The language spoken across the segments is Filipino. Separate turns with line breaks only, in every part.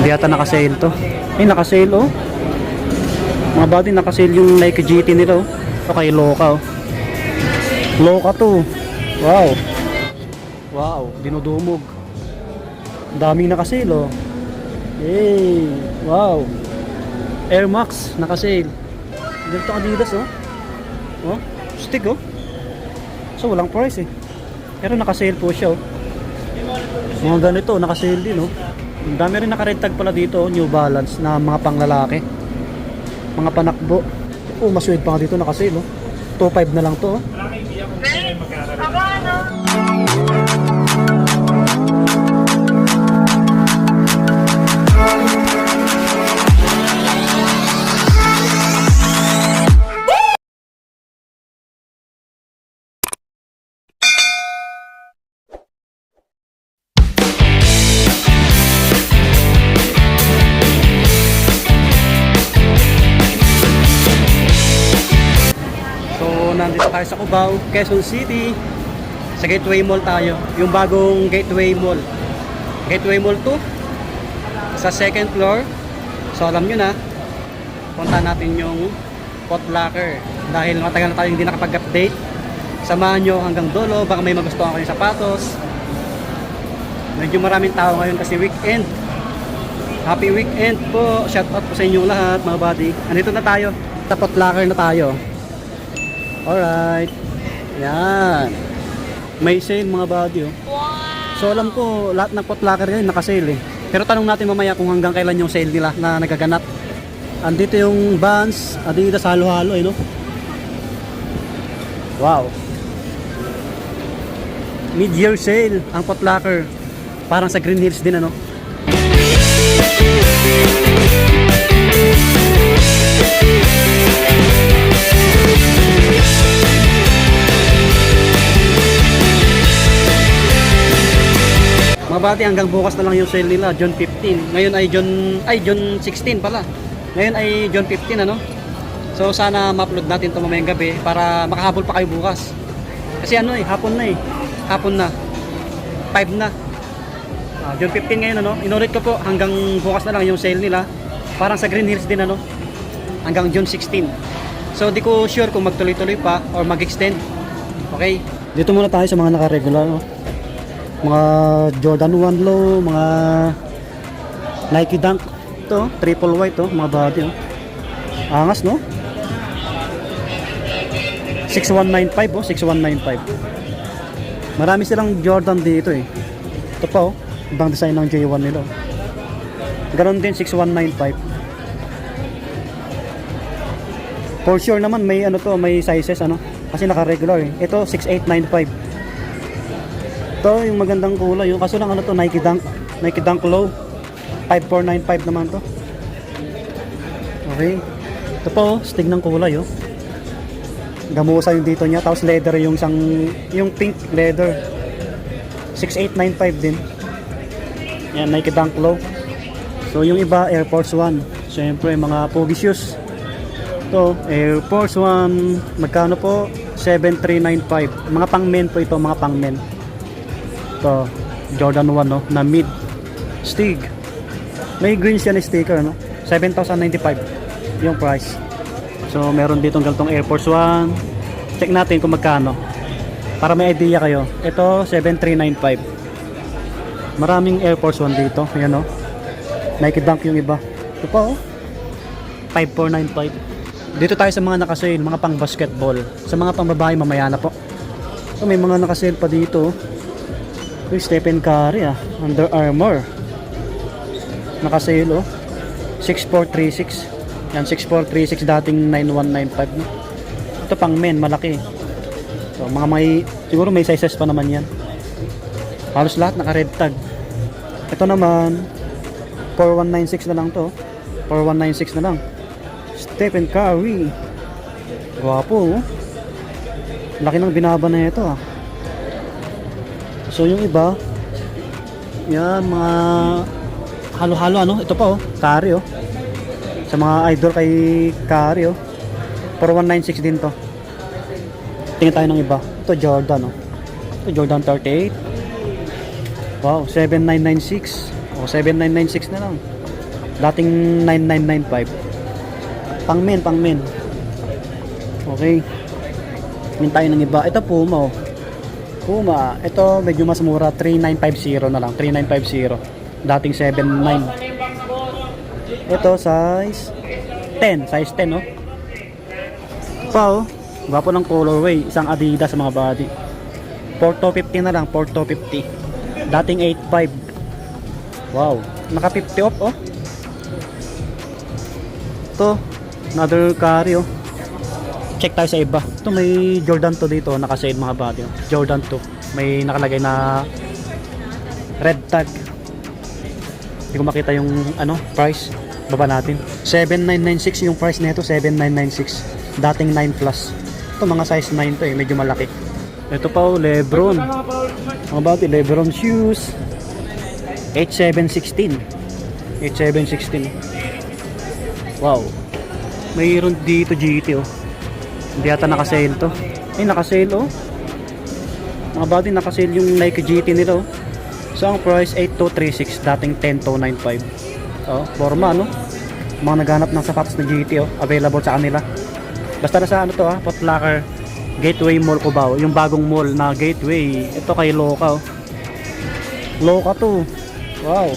Hindi yata naka-sale to. Ay, naka-sale oh. Mga buddy, naka-sale yung Nike GT nila oh. Ito kay Loka oh. Loka to. Wow. Wow, dinudumog. Daming naka-sale oh. Hey, wow. Air Max naka-sale. Dito Adidas oh. Oh, stick oh. So walang price eh. Pero naka-sale po siya oh. Mga ganito, naka-sale din oh. Ang dami rin naka-red tag pala dito, New Balance na mga panglalaki. Mga panakbo. Oh, maswede pa nga dito naka-sale oh. 2.5 na lang to oh. Nandito tayo sa Cubao, Quezon City. Sa Gateway Mall tayo. Yung bagong Gateway Mall. Gateway Mall 2. Sa second floor. So alam nyo na, punta natin yung Foot Locker. Dahil matagal na tayo hindi nakapag-update. Samahan nyo hanggang dulo. Baka may magustuhan kayong sapatos. Medyo maraming tao ngayon kasi weekend. Happy weekend po. Shout out po sa inyong lahat mga buddy. Andito na tayo. Sa Foot Locker na tayo. Alright. Yan. May sale mga buddy oh. So alam ko lahat ng Foot Locker ngayon naka-sale eh. Pero tanong natin mamaya kung hanggang kailan yung sale nila na nagaganap. Andito yung Vans, Adidas halo-halo eh no. Wow. Mid-year sale ang Foot Locker. Parang sa Green Hills din ano. Mga bati, hanggang bukas na lang yung sale nila, June 15. Ngayon ay June 16 pala. Ngayon ay June 15 ano. So sana ma-upload natin ito mamayang gabi para makahabol pa kayo bukas. Kasi ano eh, hapon na eh. Hapon na. 5 na. June 15 ngayon ano. Inulit ko po hanggang bukas na lang yung sale nila. Parang sa Green Hills din ano. Hanggang June 16. So di ko sure kung magtuloy-tuloy pa or mag-extend. Okay. Dito muna tayo sa mga naka-regular no. Mga Jordan 1 Low, mga Nike Dunk. Ito, triple white to, mga body oh. Angas no? 6195 oh, 6195. Marami silang Jordan dito eh. Ito pa oh, ibang design ng J1 nila. Ganon din 6195. For sure naman may ano to, may sizes ano. Kasi naka-regular eh. Ito 6895. Ito yung magandang kulay yung kaso lang ano to, Nike Dunk Low 5495 naman to. Okay. Ito po, stig ng kulay oh. Gamusa yung dito niya, tapos leather yung pink leather. 6895 din. Yan, Nike Dunk Low. So yung iba Air Force 1. Siyempre mga pogi shoes. Ito, Air Force 1, magkano po? 7395. Mga pang men po ito, mga pang men. Ito, Jordan 1 no, na mid Stig. May green siya na sticker no. 7,095 yung price. So meron ditong ganitong Air Force 1. Check natin kung magkano para may idea kayo. Ito 7,395. Maraming Air Force 1 dito. Ayan no. Nike Dunk yung iba. Ito pa oh. 5,495. Dito tayo sa mga naka-sale, mga pang basketball. Sa mga pang babae mamaya na po. So may mga naka-sale pa dito. Uy, Stephen Curry ah, Under Armour. Naka-sale oh. 6436. Yan, 6436 dating 9195 no? Ito pang men, malaki. So mga siguro may sizes pa naman yan. Halos lahat naka-red tag. Ito naman 4196 na lang to. 4196 na lang. Stephen Curry. Gwapo oh. Laki ng binaba na ito ah. So yung iba, yan mga halo-halo ano, ito pa oh, Curry oh. Sa mga idol kay Curry oh. 4196 din to. Tingnan tayo ng iba. Ito Jordan oh. Ito Jordan 38. Wow, 7996. Oh, 7996 na lang. Dating 9995. Pang men. Okay. Min tayo ng iba. Ito Puma oh. Puma, ito medyo mas mura, 3950 na lang, 3950. Dating 79. Ito size 10, size 10 oh. Pa oh, gwapo ng colorway, isang Adidas sa mga body. 4250 na lang, 4250. Dating 85. Wow, naka 50 off oh. Ito, another carry oh. Check tayo sa iba. Ito may Jordan 2 dito, naka-sale mga body. Jordan 2. May nakalagay na red tag. Hindi ko makita yung ano, price. Baba natin. 7996 yung price nito, 7996. Dating 9 plus. Ito mga size 9 to eh, medyo malaki. Ito pa oh, Lebron. Mga body, Lebron shoes. 8716. 8716. Wow. Mayroon dito GT oh. Hindi ata nakasale to. Ay nakasale oh. Mga body nakasale yung Nike GT nila oh. So ang price 8236, dating 10295. Oh, forma no. Mga naghanap ng sapatos na GT oh, available sa kanila. Basta na sa ano to Foot Locker Gateway Mall Cubao, yung bagong mall na Gateway. Ito kay Loka oh. Loka to. Wow.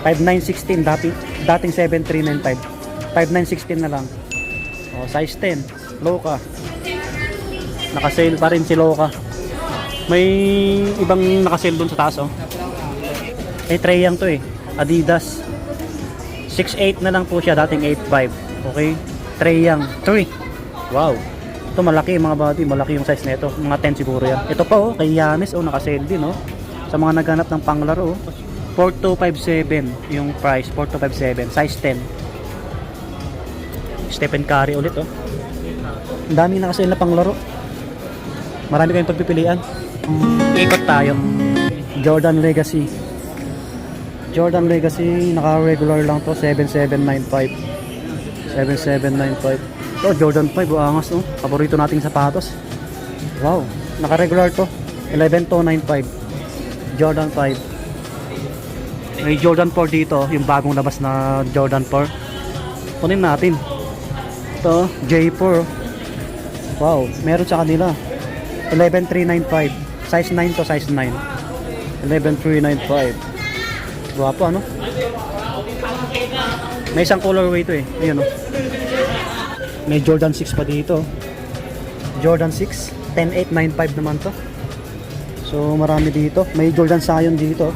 5916 dating 7395. 5916 na lang. Oh, size 10. Loka. Naka-sale pa rin si Loka. May ibang naka-sale dun sa taas oh. Ay Treyang to eh. Adidas. 6'8 na lang po siya, dating 8'5. Okay? Treyang 3. Wow. Ito malaki mga body, malaki yung size nito. Mga 10 siguro yan. Ito pa oh, kay Yanis oh, naka-sale din oh. Sa mga naghanap ng panglaro oh. 4257 yung price, 4257, size 10. Stephen Curry ulit oh. Ang daming nakasale na panglaro. Marami kayong pagpipilian. Ikot tayo. Jordan Legacy. Jordan Legacy, naka-regular lang to, 7795. 7795. Oh, Jordan 5, angas no. Paborito nating sapatos. Wow, naka-regular to. 11295. Jordan 5. May Jordan 4 dito, yung bagong labas na Jordan 4. Kunin natin. Ito, J4. Wow, meron sa kanila. 11395. Size 9 to size 9. 11395. Guwapo ano? May isang colorway to eh. Ayun oh. May Jordan 6 pa dito. Jordan 6, 10895 naman to. So marami dito. May Jordan Zion dito.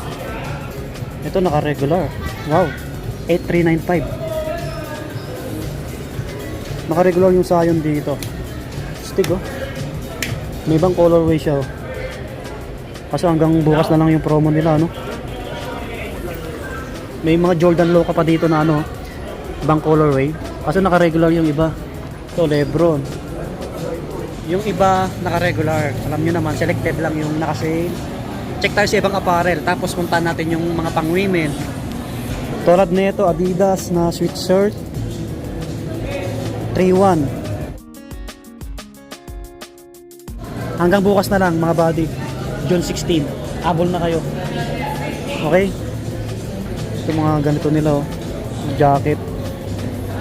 Ito naka-regular. Wow. 8395. Naka-regular yung Zion dito. Stick oh. May ibang colorway siya oh. Kasi hanggang bukas na lang yung promo nila no. May mga Jordan Loka pa dito na ano, ibang colorway. Kasi naka-regular yung iba. Ito Lebron. Yung iba naka-regular. Alam nyo naman, selected lang yung naka-sale. Check tayo sa ibang apparel. Tapos puntahan natin yung mga pang women. Tulad nito Adidas na sweatshirt 3-1. Hanggang bukas na lang mga body. June 16. Abol na kayo. Okay? Ito mga ganito nila oh. Jacket.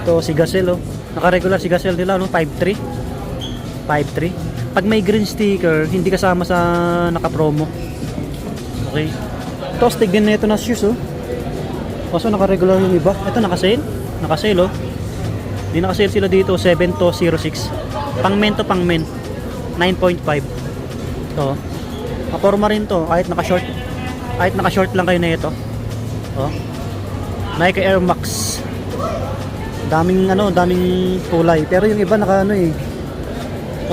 Ito si Gazelle oh. Naka-regular si Gazelle nila no, 5'3". 5'3". Pag may green sticker, hindi kasama sa naka-promo. Okay. Ito stick din nito na shoes oh. Kaso naka-regular yung iba. Ito naka-sale. Naka-sale oh. Hindi naka-sale sila dito, 7206. Pang men to pang men. 9.5. Ito. Kaporma rin to, kahit naka-short. Kahit naka-short lang kayo na ito. Oh. Nike Air Max. Daming ano, daming kulay. Pero yung iba naka ano eh.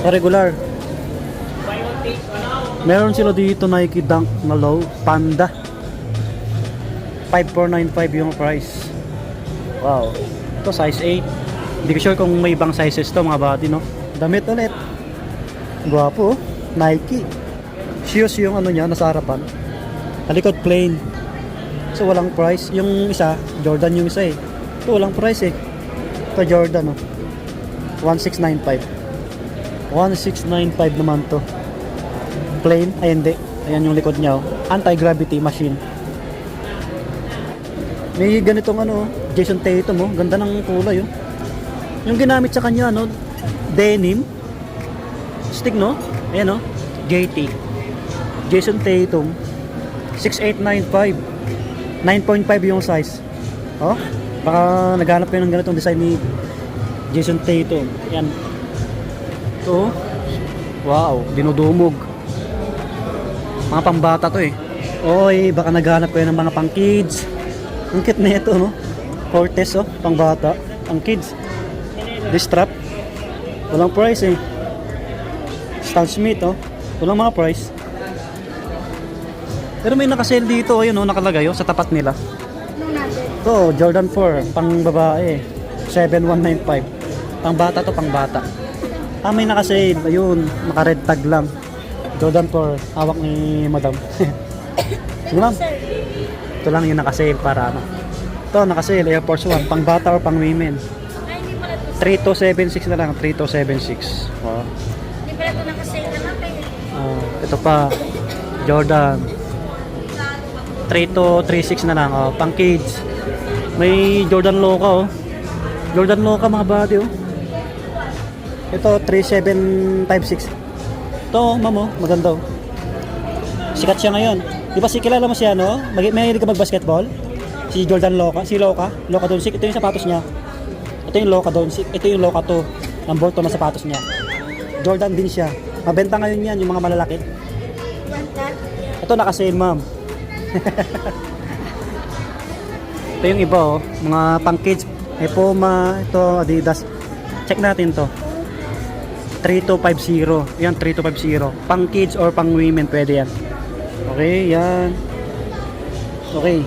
Naka-regular. Meron sila dito Nike Dunk na low, Panda. 5495 yung price. Wow. Ito size 8. Hindi ko sure kung may ibang sizes to mga body no. Damit ulit. Guwapo oh. Nike. Shoes yung ano niya nasa harapan. Talikod plain. So walang price. Yung isa, Jordan yung isa eh. Ito walang price eh. Ito Jordan oh. 1695. 1695 naman to. Plain. Ay hindi. Ayan yung likod niya oh. Anti-gravity machine. May ganitong ano, Jason Tatum oh. Ganda ng kulay oh. Yung ginamit sa kanya ano, denim. Stick no? Ayan oh. JT. Jason Tatum. 6895. 9.5 yung size. Oh. Baka naghanap kayo ng ganitong design ni Jason Tatum. Ayan. Ito. Wow, dinudumog. Mga pambata to eh. Oy, baka naghanap kayo ng mga pang kids. Ang cute na ito, no? Cortez, oh, pang bata, pang kids. This strap. Walang price eh. Stan Smith, oh. Walang mga price. Pero may nakasale dito, ayun, oh, nakalagay, oh, sa tapat nila. Ito, Jordan 4, pang babae. 7195. Pang bata to, pang bata. Ah, may nakasale. Ayun, naka-red tag lang. Jordan 4, hawak ni Madam. Sige ma'am. Ito lang yung nakasale para ano. Ito, nakasale, Air Force 1. Pang bata or pang women. 3276 na lang, 3276. Wow.
Hindi pala ito nakasale naman kayo.
Ito pa, Jordan. 3236 na lang, oh, pang kids. May Jordan Loca, oh. Jordan Loca mga body, oh. Ito 3756. Ito, ma'am, oh, maganda, oh. Sikat siya ngayon. Di ba kilala mo siya, no? May hilig ka mag-basketball? Si Jordan Loca, si Loca Doncic. Ito yung sapatos niya. Ito yung Loca Doncic. Ito yung Loca 2. Number 2 na sapatos niya. Jordan din siya. Mabenta ngayon yan, yung mga malalaki. Ito naka-sale, ma'am. Ito yung iba, oh. Mga pang kids. May Puma, ito Adidas. Check natin to. 3250. Yan, 3250. Pang kids or pang women, pwede yan. Okay, yan. Okay.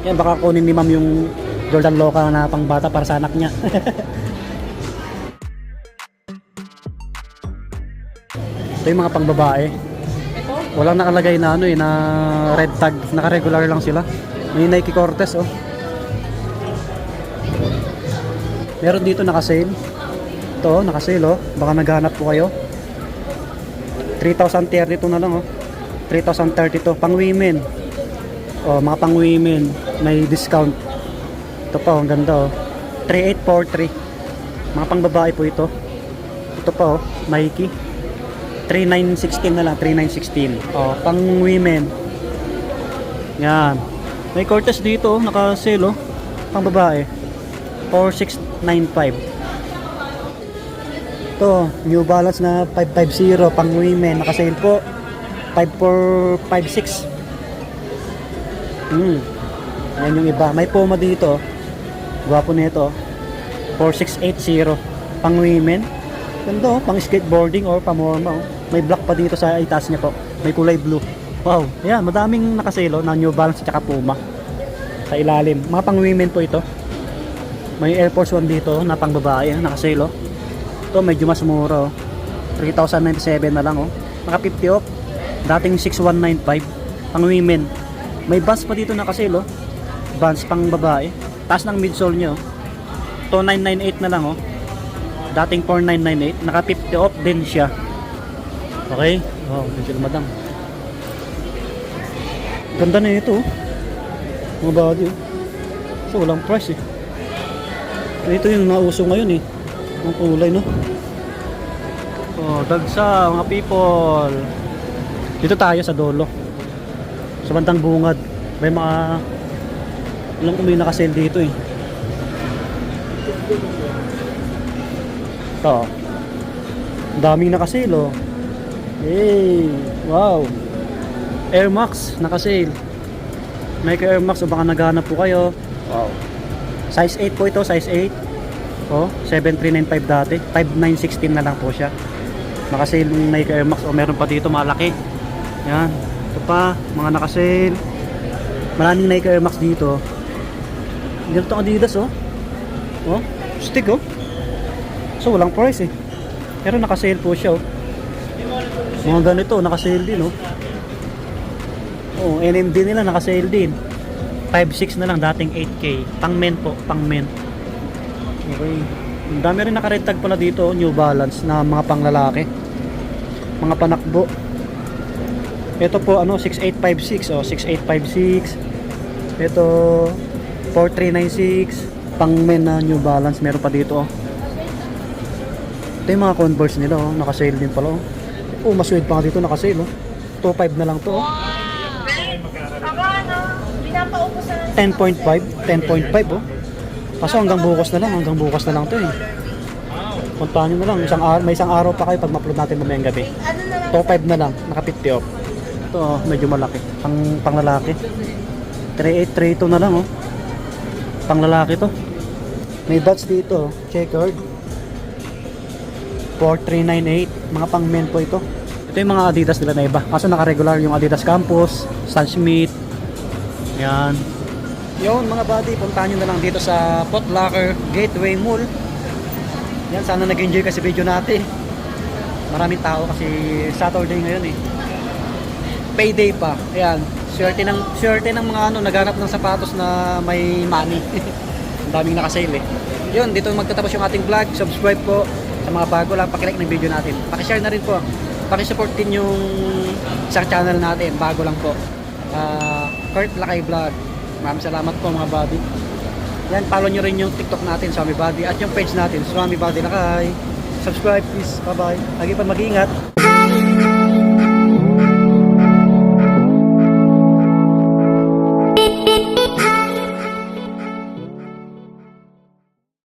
Yan, baka kunin ni ma'am yung Jordan Loca na pang bata para sa anak niya. Ito yung mga pang babae. Walang nakalagay na ano eh, na red tag. Naka-regular lang sila. May Nike Cortez, oh. Meron dito naka-sale. Ito, naka-sale, oh. Baka naghanap po kayo. 3,032 na lang, oh. 3,032 pang women. Oh, mga pang women may discount. Ito pa, ang ganda, oh. 3843. Mga pang babae po ito. Ito pa, oh, Nike. 3916 na lang, 3916. Oh, pang women. Yan. May Cortez dito, oh, naka-sale, oh. Pang babae. 4695. Ito, New Balance na 550 pang women, naka-sale po. 5456. Ayan yung iba. May Puma dito. Gwapo nito. 4680 pang women. Ganda, oh, pang skateboarding or pamorma, oh. May black pa dito sa itaas niya po. May kulay blue. Wow. Ayan, madaming nakasale, oh, na New Balance at Puma. Sa ilalim. Mga pang women po ito. May Air Force 1 dito na pang babae, nakasale, oh. Ito medyo mas mura, oh. 3,097 na lang, oh. Naka 50 off. Dating 6,195 pang women. May Vans pa dito nakasale, oh. Vans pang babae. Taas ng midsole niya, oh. Ito 998 na lang, oh. Dating 4,998. Naka 50 off din siya. Okay? Wow, medyo madam. Ganda na ito, oh. Mga body, oh. So walang price, eh. Ito yung nauso ngayon, eh. Ang kulay, no? Oh, dagsa mga people. Dito tayo sa dulo. Sa bandang bungad. May mga alam ko may nakasale dito, eh. Ito. Ang daming nakasale, oh. Hey, wow. Air Max nakasale. Nike Air Max, o baka naghanap po kayo. Wow. Size 8 po ito, size 8. Oh, 7395 dati. 5916 na lang po siya. Nakasale ng Nike Air Max. O meron pa dito malaki. Yan. Ito pa, mga nakasale. Maraming Nike Air Max dito. Ganito ang Adidas, oh. Oh, stick, oh. So walang price, eh. Pero nakasale po siya, oh. Mga ganito, nakasale din, oh. Oh, NMD nila nakasale din. 5.6 na lang, dating 8K. Pang men po, pang men. Okay. Ang dami rin naka-red tag pala dito, New Balance na mga panglalaki. Mga panakbo. Ito po ano 6856, oh 6856. Ito 4396. Pang men na New Balance. Meron pa dito, oh. Ito yung mga Converse nila, oh. Naka-sale din pala, oh. Oh, mas suede pa nga dito, naka-sale, oh. 2.5 na lang to, oh.
Ako ano, pinapaubos na lang.
10.5, 10.5, oh. Kaso hanggang bukas na lang to, eh. Puntahan nyo na lang, may isang araw pa kayo pag ma-upload natin mamayang gabi.
Ano na lang.
2.5 na lang, naka 50 off. Ito, oh, medyo malaki. Pang lalaki. 3832 na lang, oh. Pang lalaki to. May batch dito, oh. Checkered. 4398. Mga pang men po ito. Ito yung mga Adidas nila na iba. Kaso naka-regular yung Adidas Campus, Stan Smith. Yan. Yun mga buddy, puntahan nyo na lang dito sa Foot Locker Gateway Mall. Yan, sana nag-enjoy kasi video natin. Maraming tao kasi Saturday ngayon eh. Payday pa. Ayan, swerte ng mga naghanap ng sapatos na may money. Ang daming nakasale eh. Yun, dito magtatapos yung ating vlog. Subscribe po sa mga bago lang, pakilike ng video natin. Pakishare na rin po. Pakisupport din yung sa channel natin, bago lang po. Kurt Lakay Vlog. Maraming salamat po mga buddy. Yan, follow nyo rin yung TikTok natin, Swami Buddy, at yung page natin, Swami Buddy Lakay. Subscribe please. Bye bye. Lagi pa mag-iingat.